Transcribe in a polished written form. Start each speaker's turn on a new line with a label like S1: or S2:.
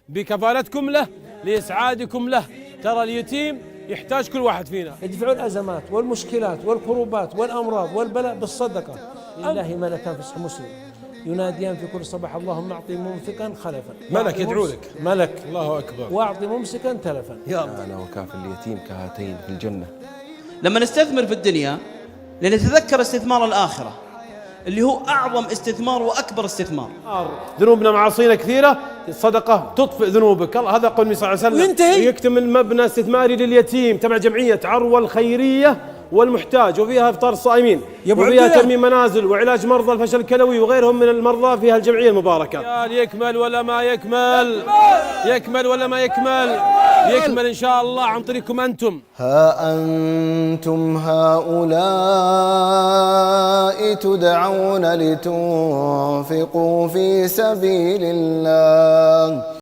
S1: بكفالتكم له لإسعادكم له. ترى اليتيم يحتاج كل واحد فينا.
S2: يدفعون الأزمات والمشكلات والكروبات والأمراض والبلاء بالصدقة. لله ملكان في صحيح مسلم يناديان في كل صباح اللهم أعطي ممسكا خلفا.
S1: ملك يدعو لك.
S2: ملك.
S1: الله أكبر.
S2: وأعطي ممسكا تلفا.
S1: يا الله.
S3: أنا وكاف اليتيم كهاتين في الجنة.
S4: لما نستثمر في الدنيا لنتذكر استثمار الآخرة اللي هو أعظم استثمار وأكبر استثمار.
S1: ذنوبنا معاصينا كثيرة، الصدقة تطفئ ذنوبك. الله هذا قول النبي صلى الله عليه وسلم.
S2: وينتهي.
S1: يكتمل مبنى استثماري لليتيم تبع جمعية عروة الخيرية والمحتاج، وفيها إفطار الصائمين، وفيها تأمين منازل وعلاج مرضى الفشل الكلوي وغيرهم من المرضى. فيها الجمعية المباركة. يكمل ولا ما يكمل؟ يكمل ولا ما يكمل؟ يكمل إن شاء الله عن طريقكم أنتم.
S3: ها أنتم هؤلاء تدعون لتنفقوا في سبيل الله